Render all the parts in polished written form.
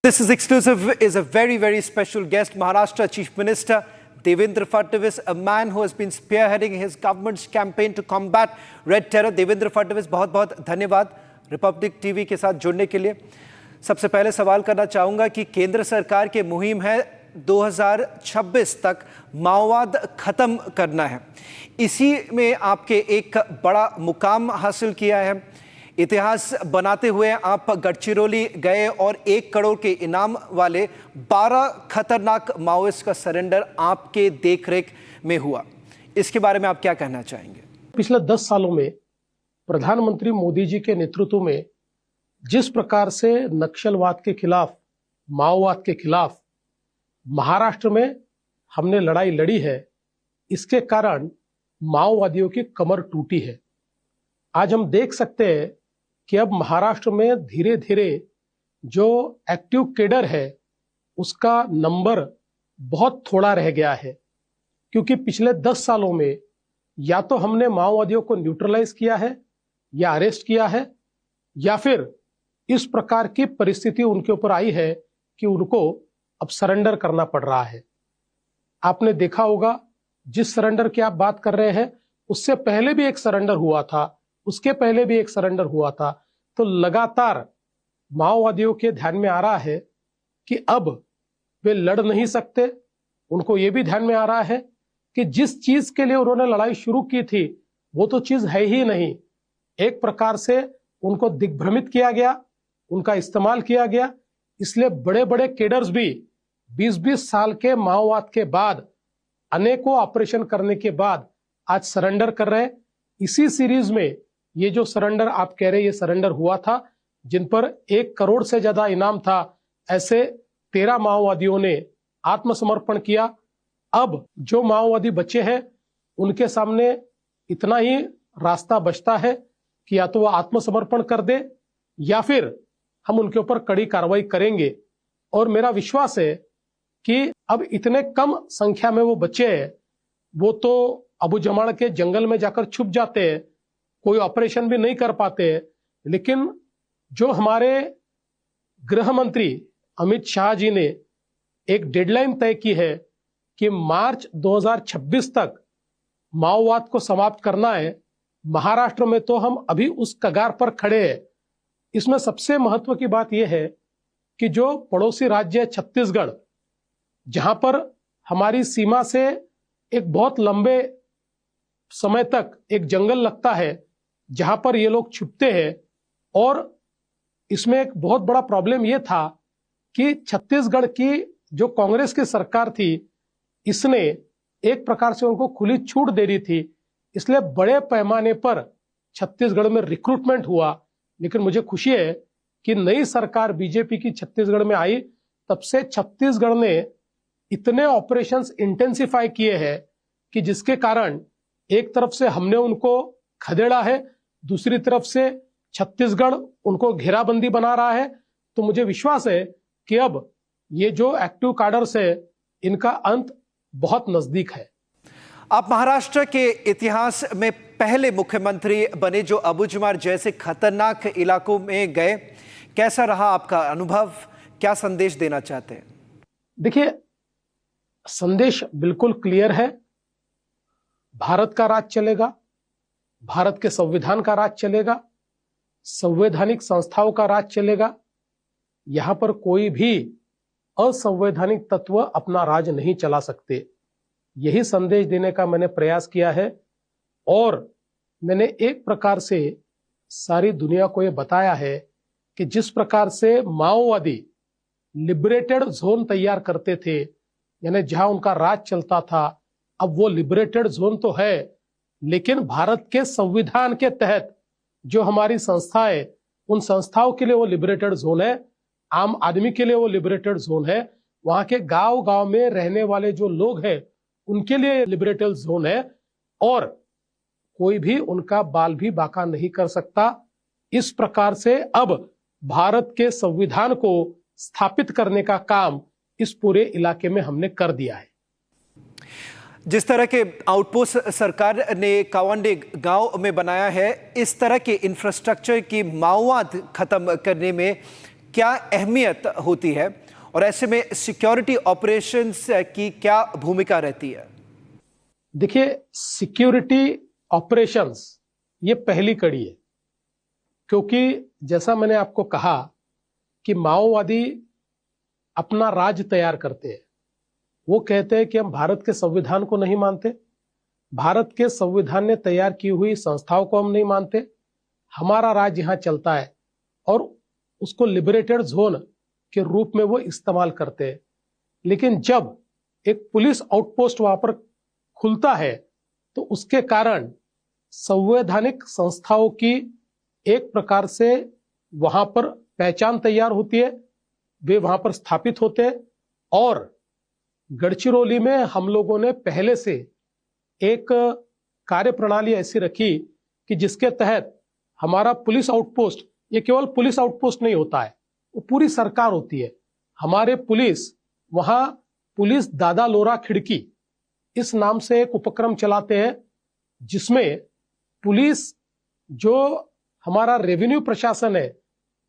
This is exclusive is a very special guest, Maharashtra Chief Minister Devendra Fadnavis, a man who has been spearheading his government's campaign to combat red terror. Devendra Fadnavis, बहुत धन्यवाद Republic TV के साथ जुड़ने के लिए। सबसे पहले सवाल करना चाहूँगा कि केंद्र सरकार की मुहिम है 2026 तक माओवाद खत्म करना है। इसी में आपके एक बड़ा मुकाम हासिल किया है। इतिहास बनाते हुए आप गढ़चिरौली गए और 1 करोड़ के इनाम वाले 12 खतरनाक माओइस्ट का सरेंडर आपके देखरेख में हुआ। इसके बारे में आप क्या कहना चाहेंगे? पिछले 10 सालों में प्रधानमंत्री मोदी जी के नेतृत्व में जिस प्रकार से नक्सलवाद के खिलाफ, माओवाद के खिलाफ महाराष्ट्र में हमने लड़ाई लड़ी है, इसके कारण माओवादियों की कमर टूटी है। आज हम देख सकते हैं कि अब महाराष्ट्र में धीरे धीरे जो एक्टिव कैडर है उसका नंबर बहुत थोड़ा रह गया है, क्योंकि पिछले 10 सालों में या तो हमने माओवादियों को न्यूट्रलाइज किया है या अरेस्ट किया है, या फिर इस प्रकार की परिस्थिति उनके ऊपर आई है कि उनको अब सरेंडर करना पड़ रहा है। आपने देखा होगा जिस सरेंडर की आप बात कर रहे हैं उससे पहले भी एक सरेंडर हुआ था, उसके पहले भी एक सरेंडर हुआ था। तो लगातार माओवादियों के ध्यान में आ रहा है कि अब वे लड़ नहीं सकते। उनको यह भी ध्यान में आ रहा है कि जिस चीज के लिए उन्होंने लड़ाई शुरू की थी वो तो चीज है ही नहीं। एक प्रकार से उनको दिग्भ्रमित किया गया, उनका इस्तेमाल किया गया। इसलिए बड़े बड़े कैडर्स भी 20-20 साल के माओवाद के बाद, अनेकों ऑपरेशन करने के बाद आज सरेंडर कर रहे हैं। इसी सीरीज में ये जो सरेंडर आप कह रहे हैं, ये सरेंडर हुआ था जिन पर 1 करोड़ से ज्यादा इनाम था। ऐसे 13 माओवादियों ने आत्मसमर्पण किया। अब जो माओवादी बचे हैं उनके सामने इतना ही रास्ता बचता है कि या तो वो आत्मसमर्पण कर दे या फिर हम उनके ऊपर कड़ी कार्रवाई करेंगे। और मेरा विश्वास है कि अब इतने कम संख्या में वो बचे हैं, वो तो अबू जमाड़ के जंगल में जाकर छुप जाते हैं, कोई ऑपरेशन भी नहीं कर पाते हैं। लेकिन जो हमारे गृह मंत्री अमित शाह जी ने एक डेडलाइन तय की है कि मार्च 2026 तक माओवाद को समाप्त करना है, महाराष्ट्र में तो हम अभी उस कगार पर खड़े हैं। इसमें सबसे महत्व की बात यह है कि जो पड़ोसी राज्य है छत्तीसगढ़, जहां पर हमारी सीमा से एक बहुत लंबे समय तक एक जंगल लगता है जहां पर ये लोग छुपते हैं। और इसमें एक बहुत बड़ा प्रॉब्लम यह था कि छत्तीसगढ़ की जो कांग्रेस की सरकार थी, इसने एक प्रकार से उनको खुली छूट दे दी थी। इसलिए बड़े पैमाने पर छत्तीसगढ़ में रिक्रूटमेंट हुआ। लेकिन मुझे खुशी है कि नई सरकार बीजेपी की छत्तीसगढ़ में आई, तब से छत्तीसगढ़ ने इतने ऑपरेशंस इंटेंसिफाई किए हैं कि जिसके कारण एक तरफ से हमने उनको खदेड़ा है, दूसरी तरफ से छत्तीसगढ़ उनको घेराबंदी बना रहा है। तो मुझे विश्वास है कि अब ये जो एक्टिव कैडर्स है इनका अंत बहुत नजदीक है। आप महाराष्ट्र के इतिहास में पहले मुख्यमंत्री बने जो अबूजमार जैसे खतरनाक इलाकों में गए। कैसा रहा आपका अनुभव? क्या संदेश देना चाहते हैं? देखिए, संदेश बिल्कुल क्लियर है। भारत का राज चलेगा, भारत के संविधान का राज चलेगा, संवैधानिक संस्थाओं का राज चलेगा। यहां पर कोई भी असंवैधानिक तत्व अपना राज नहीं चला सकते। यही संदेश देने का मैंने प्रयास किया है। और मैंने एक प्रकार से सारी दुनिया को यह बताया है कि जिस प्रकार से माओवादी लिबरेटेड जोन तैयार करते थे, यानी जहां उनका राज चलता था, अब वो लिबरेटेड जोन तो है, लेकिन भारत के संविधान के तहत जो हमारी संस्थाएं, उन संस्थाओं के लिए वो लिबरेटेड जोन है, आम आदमी के लिए वो लिबरेटेड जोन है, वहां के गांव गांव में रहने वाले जो लोग हैं उनके लिए लिबरेटेड जोन है, और कोई भी उनका बाल भी बाका नहीं कर सकता। इस प्रकार से अब भारत के संविधान को स्थापित करने का काम इस पूरे इलाके में हमने कर दिया है। जिस तरह के आउटपोस्ट सरकार ने कावंडे गांव में बनाया है, इस तरह के इंफ्रास्ट्रक्चर की माओवाद खत्म करने में क्या अहमियत होती है और ऐसे में सिक्योरिटी ऑपरेशंस की क्या भूमिका रहती है? देखिए, सिक्योरिटी ऑपरेशंस ये पहली कड़ी है, क्योंकि जैसा मैंने आपको कहा कि माओवादी अपना राज तैयार करते हैं। वो कहते हैं कि हम भारत के संविधान को नहीं मानते, भारत के संविधान ने तैयार की हुई संस्थाओं को हम नहीं मानते, हमारा राज यहां चलता है, और उसको लिबरेटेड जोन के रूप में वो इस्तेमाल करते हैं। लेकिन जब एक पुलिस आउटपोस्ट वहां पर खुलता है तो उसके कारण संवैधानिक संस्थाओं की एक प्रकार से वहां पर पहचान तैयार होती है, वे वहां पर स्थापित होते हैं। और गढ़चिरौली में हम लोगों ने पहले से एक कार्यप्रणाली ऐसी रखी कि जिसके तहत हमारा पुलिस आउटपोस्ट, ये केवल पुलिस आउटपोस्ट नहीं होता है, वो पूरी सरकार होती है। हमारे पुलिस वहां पुलिस दादा लोरा खिड़की इस नाम से एक उपक्रम चलाते हैं, जिसमें पुलिस जो हमारा रेवेन्यू प्रशासन है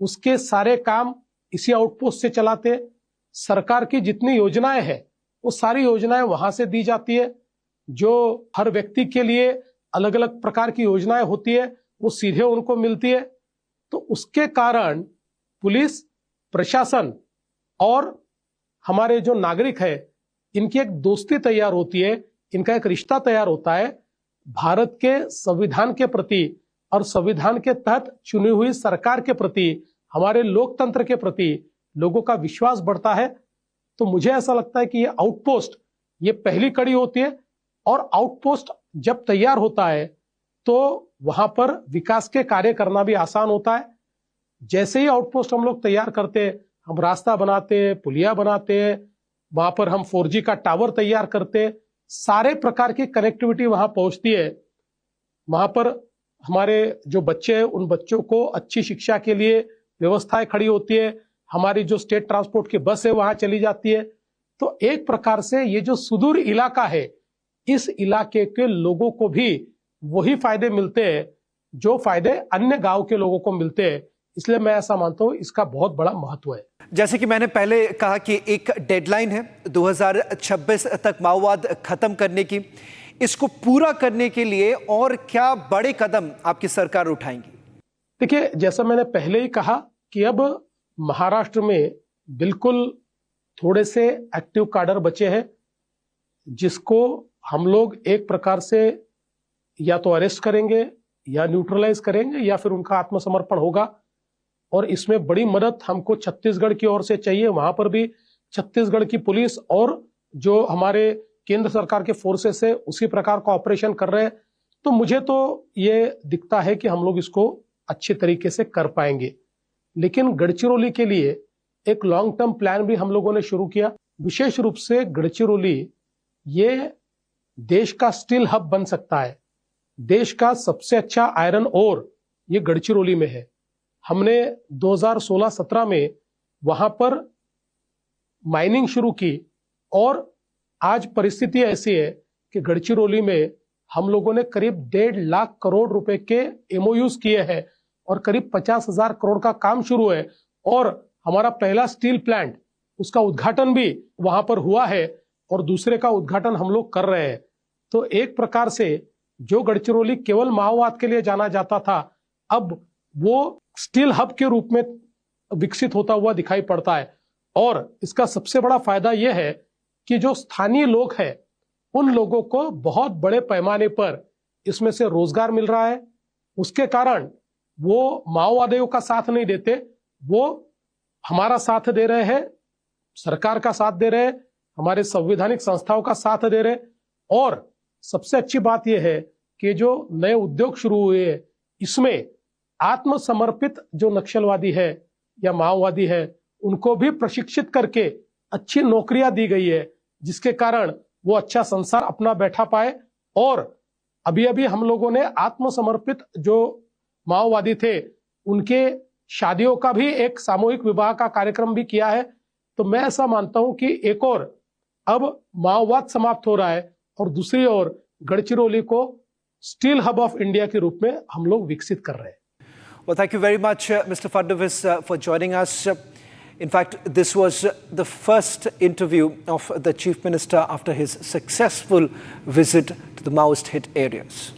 उसके सारे काम इसी आउटपोस्ट से चलाते हैं। सरकार की जितनी योजनाएं हैं वो सारी योजनाएं वहां से दी जाती है। जो हर व्यक्ति के लिए अलग अलग प्रकार की योजनाएं होती है वो सीधे उनको मिलती है। तो उसके कारण पुलिस प्रशासन और हमारे जो नागरिक है इनकी एक दोस्ती तैयार होती है, इनका एक रिश्ता तैयार होता है। भारत के संविधान के प्रति और संविधान के तहत चुनी हुई सरकार के प्रति, हमारे लोकतंत्र के प्रति लोगों का विश्वास बढ़ता है। तो मुझे ऐसा लगता है कि ये आउटपोस्ट ये पहली कड़ी होती है, और आउटपोस्ट जब तैयार होता है तो वहां पर विकास के कार्य करना भी आसान होता है। जैसे ही आउटपोस्ट हम लोग तैयार करते हैं, हम रास्ता बनाते हैं, पुलिया बनाते हैं, वहां पर हम 4G का टावर तैयार करते हैं, सारे प्रकार की कनेक्टिविटी वहां पहुंचती है। वहां पर हमारे जो बच्चे हैं उन बच्चों को अच्छी शिक्षा के लिए व्यवस्थाएं खड़ी होती है, हमारी जो स्टेट ट्रांसपोर्ट की बस है वहां चली जाती है। तो एक प्रकार से ये जो सुदूर इलाका है, इस इलाके के लोगों को भी वही फायदे मिलते हैं जो फायदे अन्य गांव के लोगों को मिलते हैं। इसलिए मैं ऐसा मानता हूं इसका बहुत बड़ा महत्व है। जैसे कि मैंने पहले कहा कि एक डेडलाइन है 2026 तक माओवाद खत्म करने की। इसको पूरा करने के लिए और क्या बड़े कदम आपकी सरकार उठाएंगी? देखिए, जैसा मैंने पहले ही कहा कि अब महाराष्ट्र में बिल्कुल थोड़े से एक्टिव काडर बचे हैं, जिसको हम लोग एक प्रकार से या तो अरेस्ट करेंगे या न्यूट्रलाइज करेंगे या फिर उनका आत्मसमर्पण होगा। और इसमें बड़ी मदद हमको छत्तीसगढ़ की ओर से चाहिए। वहां पर भी छत्तीसगढ़ की पुलिस और जो हमारे केंद्र सरकार के फोर्सेस है उसी प्रकार का ऑपरेशन कर रहे हैं। तो मुझे तो ये दिखता है कि हम लोग इसको अच्छे तरीके से कर पाएंगे। लेकिन गढ़चिरौली के लिए एक लॉन्ग टर्म प्लान भी हम लोगों ने शुरू किया। विशेष रूप से गढ़चिरौली ये देश का स्टील हब बन सकता है। देश का सबसे अच्छा आयरन ओर ये गढ़चिरौली में है। हमने 2016-17 में वहां पर माइनिंग शुरू की और आज परिस्थिति ऐसी है कि गढ़चिरौली में हम लोगों ने करीब 1.5 लाख करोड़ रुपए के MOUs किए हैं और करीब 50,000 करोड़ का काम शुरू है। और हमारा पहला स्टील प्लांट उसका उद्घाटन भी वहां पर हुआ है और दूसरे का उद्घाटन हम लोग कर रहे हैं। तो एक प्रकार से जो गढ़चिरौली केवल माओवाद के लिए जाना जाता था, अब वो स्टील हब के रूप में विकसित होता हुआ दिखाई पड़ता है। और इसका सबसे बड़ा फायदा यह है कि जो स्थानीय लोग हैं उन लोगों को बहुत बड़े पैमाने पर इसमें से रोजगार मिल रहा है। उसके कारण वो माओवादियों का साथ नहीं देते, वो हमारा साथ दे रहे हैं, सरकार का साथ दे रहे हैं, हमारे संवैधानिक संस्थाओं का साथ दे रहे हैं। और सबसे अच्छी बात यह है कि जो नए उद्योग शुरू हुए हैं इसमें आत्मसमर्पित जो नक्सलवादी है या माओवादी है उनको भी प्रशिक्षित करके अच्छी नौकरियां दी गई है, जिसके कारण वो अच्छा संसार अपना बैठा पाए। और अभी अभी हम लोगों ने आत्मसमर्पित जो माओवादी थे उनके शादियों का भी एक सामूहिक विवाह का कार्यक्रम भी किया है। तो मैं ऐसा मानता हूं कि एक और अब माओवाद समाप्त हो रहा है और दूसरी ओर गढ़चिरौली को स्टील हब ऑफ इंडिया के रूप में हम लोग विकसित कर रहे हैं। Well, thank you very much, Mr. Fadnavis, for joining us. In fact, this was the first interview of the Chief Minister after his successful visit to the Maoist hit areas.